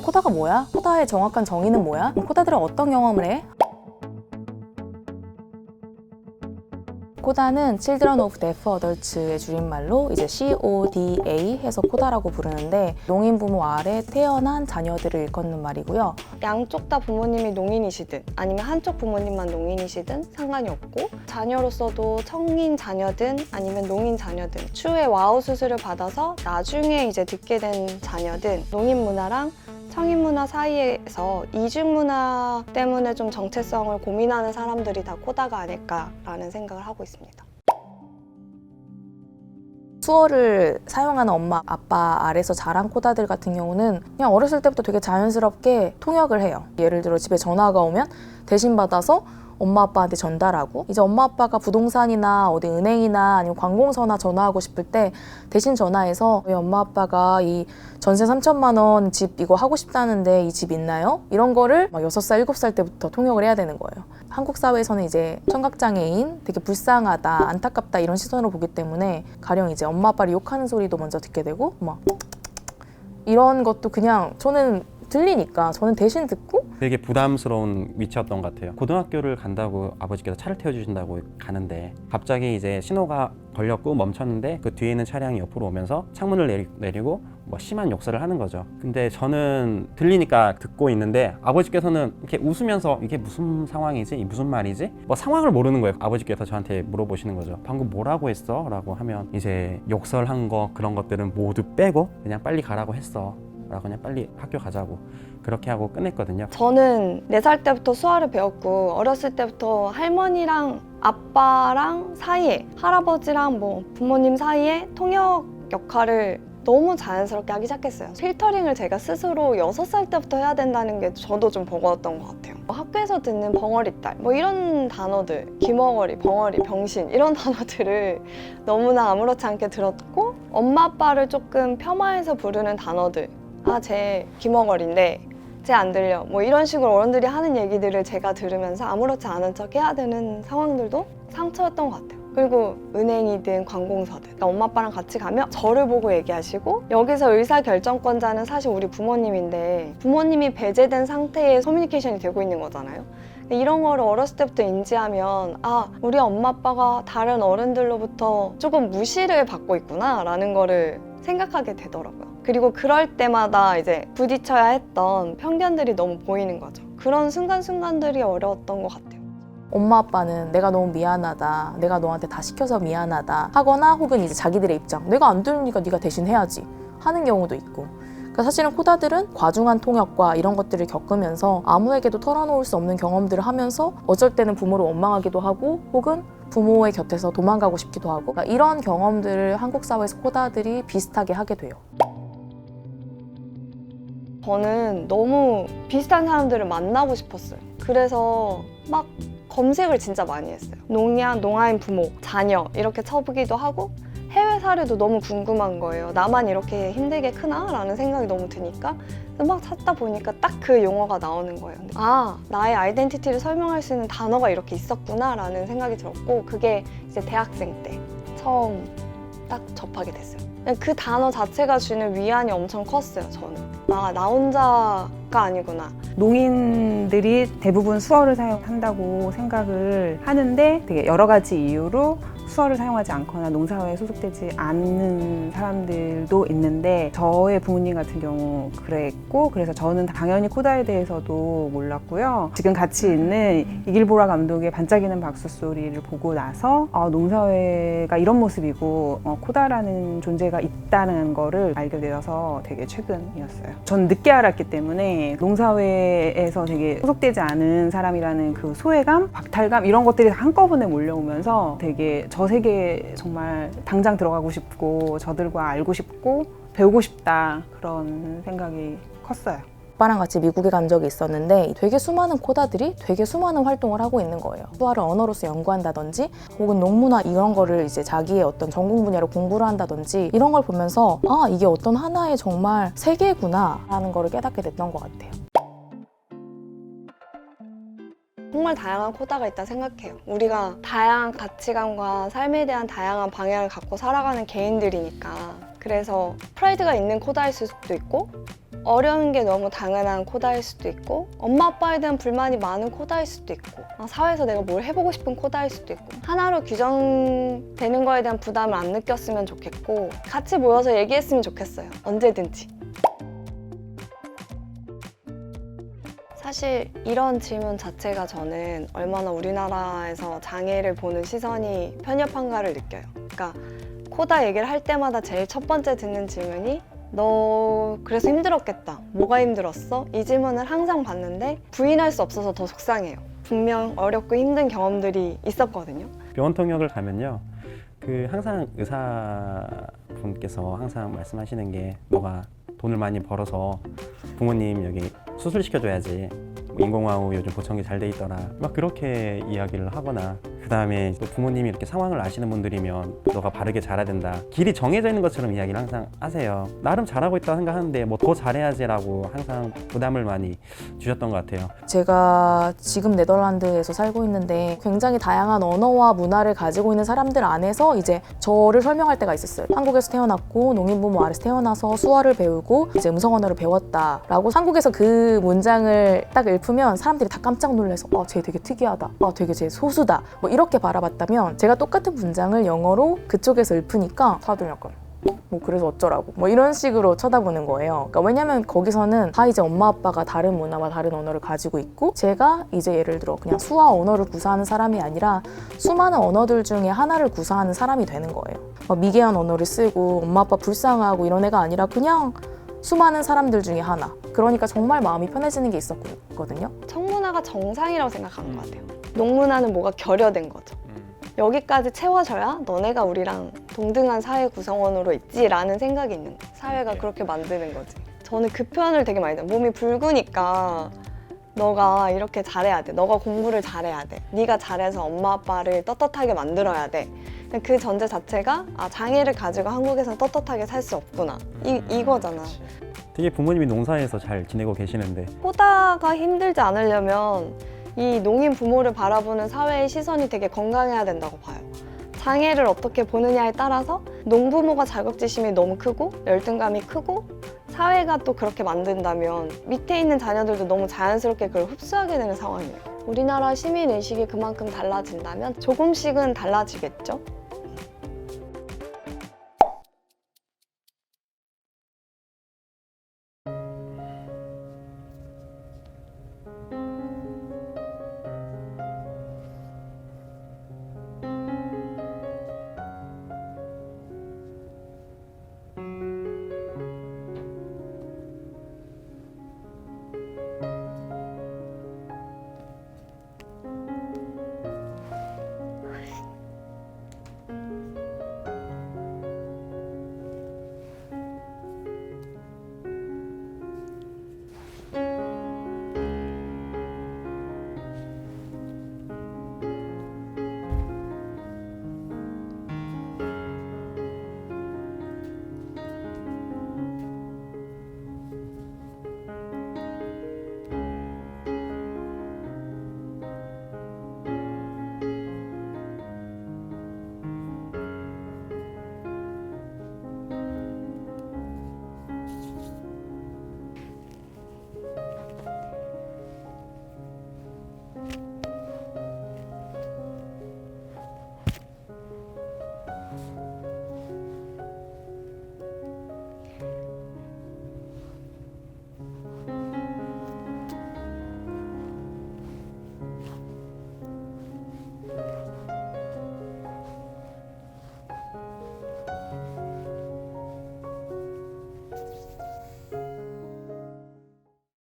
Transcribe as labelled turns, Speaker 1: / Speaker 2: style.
Speaker 1: 코다가 뭐야? 코다의 정확한 정의는 뭐야? 코다들은 어떤 경험을 해? 코다는 Children of Deaf Adults의 줄임말로 이제 CODA 해서 코다라고 부르는데 농인 부모 아래 태어난 자녀들을 일컫는 말이고요.
Speaker 2: 양쪽 다 부모님이 농인이시든 아니면 한쪽 부모님만 농인이시든 상관이 없고 자녀로서도 성인 자녀든 아니면 농인 자녀든 추후에 와우 수술을 받아서 나중에 이제 듣게 된 자녀든 농인 문화랑 성인 문화 사이에서 이중 문화 때문에 좀 정체성을 고민하는 사람들이 다 코다가 아닐까라는 생각을 하고 있습니다.
Speaker 1: 수어를 사용하는 엄마, 아빠 아래서 자란 코다들 같은 경우는 그냥 어렸을 때부터 되게 자연스럽게 통역을 해요. 예를 들어 집에 전화가 오면 대신 받아서 엄마 아빠한테 전달하고 이제 엄마 아빠가 부동산이나 어디 은행이나 아니면 관공서나 전화하고 싶을 때 대신 전화해서 엄마 아빠가 이 전세 3천만 원 집 이거 하고 싶다는데 이 집 있나요? 이런 거를 막 6살, 7살 때부터 통역을 해야 되는 거예요. 한국 사회에서는 이제 청각장애인 되게 불쌍하다, 안타깝다 이런 시선으로 보기 때문에 가령 이제 엄마 아빠를 욕하는 소리도 먼저 듣게 되고 막 이런 것도 그냥 저는 들리니까 저는 대신 듣고
Speaker 3: 되게 부담스러운 위치였던 것 같아요. 고등학교를 간다고 아버지께서 차를 태워주신다고 가는데 갑자기 이제 신호가 걸렸고 멈췄는데 그 뒤에 있는 차량이 옆으로 오면서 창문을 내리고 뭐 심한 욕설을 하는 거죠. 근데 저는 들리니까 듣고 있는데 아버지께서는 이렇게 웃으면서 이게 무슨 상황이지? 무슨 말이지? 뭐 상황을 모르는 거예요. 아버지께서 저한테 물어보시는 거죠. 방금 뭐라고 했어? 라고 하면 이제 욕설한 거 그런 것들은 모두 빼고 그냥 빨리 가라고 했어. 라고 그냥 빨리 학교 가자고 그렇게 하고 끝냈거든요.
Speaker 2: 저는 4살 때부터 수화를 배웠고 어렸을 때부터 할머니랑 아빠랑 사이에 할아버지랑 뭐 부모님 사이에 통역 역할을 너무 자연스럽게 하기 시작했어요. 필터링을 제가 스스로 6살 때부터 해야 된다는 게 저도 좀 버거웠던 것 같아요. 학교에서 듣는 벙어리딸 뭐 이런 단어들 기머거리, 벙어리, 병신 이런 단어들을 너무나 아무렇지 않게 들었고 엄마 아빠를 조금 폄하해서 부르는 단어들 쟤 기머거리인데 쟤 안 들려 뭐 이런 식으로 어른들이 하는 얘기들을 제가 들으면서 아무렇지 않은 척 해야 되는 상황들도 상처였던 것 같아요. 그리고 은행이든 관공서든 그러니까 엄마 아빠랑 같이 가면 저를 보고 얘기하시고 여기서 의사결정권자는 사실 우리 부모님인데 부모님이 배제된 상태의 커뮤니케이션이 되고 있는 거잖아요. 이런 거를 어렸을 때부터 인지하면 우리 엄마 아빠가 다른 어른들로부터 조금 무시를 받고 있구나 라는 거를 생각하게 되더라고요. 그리고 그럴 때마다 이제 부딪혀야 했던 편견들이 너무 보이는 거죠. 그런 순간순간들이 어려웠던 것 같아요.
Speaker 1: 엄마 아빠는 내가 너무 미안하다, 내가 너한테 다 시켜서 미안하다 하거나 혹은 이제 자기들의 입장, 내가 안 들으니까 네가 대신 해야지 하는 경우도 있고 그러니까 사실은 코다들은 과중한 통역과 이런 것들을 겪으면서 아무에게도 털어놓을 수 없는 경험들을 하면서 어쩔 때는 부모를 원망하기도 하고 혹은 부모의 곁에서 도망가고 싶기도 하고 그러니까 이런 경험들을 한국 사회에서 코다들이 비슷하게 하게 돼요.
Speaker 2: 저는 너무 비슷한 사람들을 만나고 싶었어요. 그래서 막 검색을 진짜 많이 했어요. 농양, 농아인 부모, 자녀 이렇게 쳐보기도 하고 해외 사례도 너무 궁금한 거예요. 나만 이렇게 힘들게 크나? 라는 생각이 너무 드니까 막 찾다 보니까 딱 그 용어가 나오는 거예요. 나의 아이덴티티를 설명할 수 있는 단어가 이렇게 있었구나 라는 생각이 들었고 그게 이제 대학생 때 처음 딱 접하게 됐어요. 그 단어 자체가 주는 위안이 엄청 컸어요, 저는. 나 혼자가 아니구나.
Speaker 4: 농인들이 대부분 수어를 사용한다고 생각을 하는데 되게 여러 가지 이유로 수어를 사용하지 않거나 농사회에 소속되지 않는 사람들도 있는데 저의 부모님 같은 경우 그랬고 그래서 저는 당연히 코다에 대해서도 몰랐고요. 지금 같이 있는 이길보라 감독의 반짝이는 박수 소리를 보고 나서 농사회가 이런 모습이고 코다라는 존재가 있다는 거를 알게 되어서 되게 최근이었어요. 전 늦게 알았기 때문에 농사회에서 되게 소속되지 않은 사람이라는 그 소외감, 박탈감 이런 것들이 한꺼번에 몰려오면서 되게 저 세계에 정말 당장 들어가고 싶고 저들과 알고 싶고 배우고 싶다 그런 생각이 컸어요.
Speaker 1: 아빠랑 같이 미국에 간 적이 있었는데 되게 수많은 코다들이 되게 수많은 활동을 하고 있는 거예요. 수화를 언어로서 연구한다든지 혹은 농문화 이런 거를 이제 자기의 어떤 전공 분야로 공부를 한다든지 이런 걸 보면서 이게 어떤 하나의 정말 세계구나 라는 거를 깨닫게 됐던 것 같아요.
Speaker 2: 정말 다양한 코다가 있다 생각해요. 우리가 다양한 가치관과 삶에 대한 다양한 방향을 갖고 살아가는 개인들이니까 그래서 프라이드가 있는 코다일 수도 있고 어려운 게 너무 당연한 코다일 수도 있고 엄마 아빠에 대한 불만이 많은 코다일 수도 있고 사회에서 내가 뭘 해보고 싶은 코다일 수도 있고 하나로 규정되는 거에 대한 부담을 안 느꼈으면 좋겠고 같이 모여서 얘기했으면 좋겠어요. 언제든지. 사실 이런 질문 자체가 저는 얼마나 우리나라에서 장애를 보는 시선이 편협한가를 느껴요. 그러니까 코다 얘기를 할 때마다 제일 첫 번째 듣는 질문이 너 그래서 힘들었겠다. 뭐가 힘들었어? 이 질문을 항상 받는데 부인할 수 없어서 더 속상해요. 분명 어렵고 힘든 경험들이 있었거든요.
Speaker 3: 병원 통역을 가면요, 항상 의사분께서 항상 말씀하시는 게 너가 돈을 많이 벌어서 부모님 여기 수술 시켜줘야지. 인공화후 요즘 보청기 잘 돼 있더라. 막 그렇게 이야기를 하거나 그 다음에 또 부모님이 이렇게 상황을 아시는 분들이면 너가 바르게 잘해야 된다. 길이 정해져 있는 것처럼 이야기를 항상 하세요. 나름 잘하고 있다고 생각하는데 뭐 더 잘해야지라고 항상 부담을 많이 주셨던 것 같아요.
Speaker 1: 제가 지금 네덜란드에서 살고 있는데 굉장히 다양한 언어와 문화를 가지고 있는 사람들 안에서 이제 저를 설명할 때가 있었어요. 한국에서 태어났고 농인부모 아래서 태어나서 수어를 배우고 이제 음성 언어를 배웠다라고 한국에서 그 문장을 딱 읊으면 사람들이 다 깜짝 놀라서 쟤 되게 특이하다. 되게 쟤 소수다. 뭐 이렇게 바라봤다면 제가 똑같은 문장을 영어로 그쪽에서 읊으니까 다들 약간 뭐 그래서 어쩌라고 뭐 이런 식으로 쳐다보는 거예요. 그러니까 왜냐면 거기서는 다 이제 엄마 아빠가 다른 문화와 다른 언어를 가지고 있고 제가 이제 예를 들어 그냥 수화 언어를 구사하는 사람이 아니라 수많은 언어들 중에 하나를 구사하는 사람이 되는 거예요. 미개한 언어를 쓰고 엄마 아빠 불쌍하고 이런 애가 아니라 그냥 수많은 사람들 중에 하나. 그러니까 정말 마음이 편해지는 게 있었거든요.
Speaker 2: 청문화가 정상이라고 생각하는 것 같아요. 농문화는 뭐가 결여된 거죠. 여기까지 채워져야 너네가 우리랑 동등한 사회 구성원으로 있지라는 생각이 있는 거예요. 사회가 그렇게 만드는 거지. 저는 그 표현을 되게 많이 해요. 몸이 붉으니까 너가 이렇게 잘해야 돼. 너가 공부를 잘해야 돼. 네가 잘해서 엄마 아빠를 떳떳하게 만들어야 돼. 그 전제 자체가 장애를 가지고 한국에서 떳떳하게 살 수 없구나. 이거잖아.
Speaker 3: 되게 부모님이 농사에서 잘 지내고 계시는데
Speaker 2: 코다가 힘들지 않으려면 이 농인 부모를 바라보는 사회의 시선이 되게 건강해야 된다고 봐요. 장애를 어떻게 보느냐에 따라서 농부모가 자격지심이 너무 크고 열등감이 크고 사회가 또 그렇게 만든다면 밑에 있는 자녀들도 너무 자연스럽게 그걸 흡수하게 되는 상황이에요. 우리나라 시민의식이 그만큼 달라진다면 조금씩은 달라지겠죠?